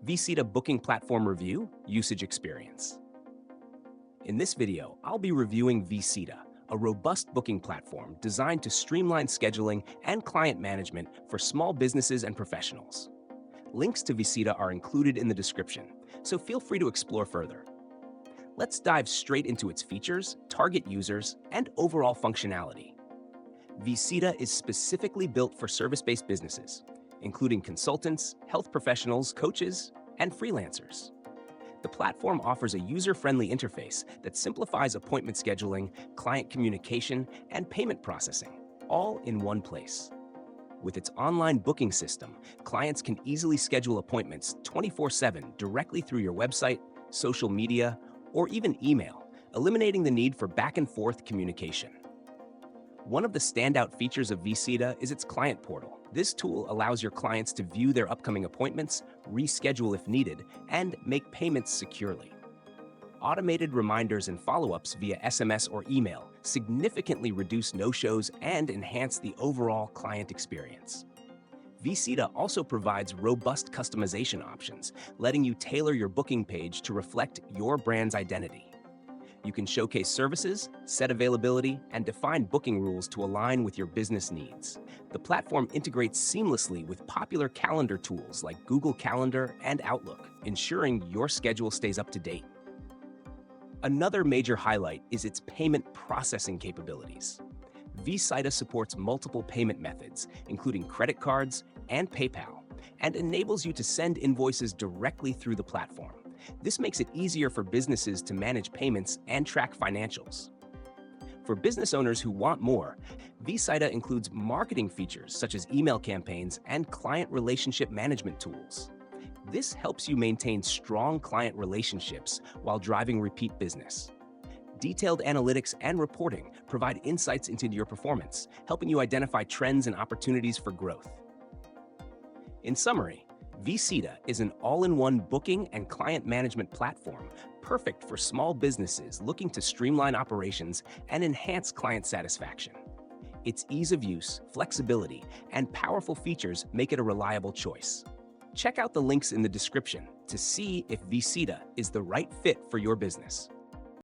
Vcita Booking Platform Review Usage Experience. In this video, I'll be reviewing Vcita, a robust booking platform designed to streamline scheduling and client management for small businesses and professionals. Links to Vcita are included in the description, so feel free to explore further. Let's dive straight into its features, target users, and overall functionality. Vcita is specifically built for service-based businesses, including consultants, health professionals, coaches, and freelancers. The platform offers a user-friendly interface that simplifies appointment scheduling, client communication, and payment processing, all in one place. With its online booking system, clients can easily schedule appointments 24/7 directly through your website, social media, or even email, eliminating the need for back-and-forth communication. One of the standout features of Vcita is its client portal. This tool allows your clients to view their upcoming appointments, reschedule if needed, and make payments securely. Automated reminders and follow-ups via SMS or email significantly reduce no-shows and enhance the overall client experience. Vcita also provides robust customization options, letting you tailor your booking page to reflect your brand's identity. You can showcase services, set availability, and define booking rules to align with your business needs. The platform integrates seamlessly with popular calendar tools like Google Calendar and Outlook, ensuring your schedule stays up to date. Another major highlight is its payment processing capabilities. Vcita supports multiple payment methods, including credit cards and PayPal, and enables you to send invoices directly through the platform. This makes it easier for businesses to manage payments and track financials. For business owners who want more, Vcita includes marketing features such as email campaigns and client relationship management tools. This helps you maintain strong client relationships while driving repeat business. Detailed analytics and reporting provide insights into your performance, helping you identify trends and opportunities for growth. In summary, Vcita is an all-in-one booking and client management platform perfect for small businesses looking to streamline operations and enhance client satisfaction. Its ease of use, flexibility, and powerful features make it a reliable choice. Check out the links in the description to see if Vcita is the right fit for your business.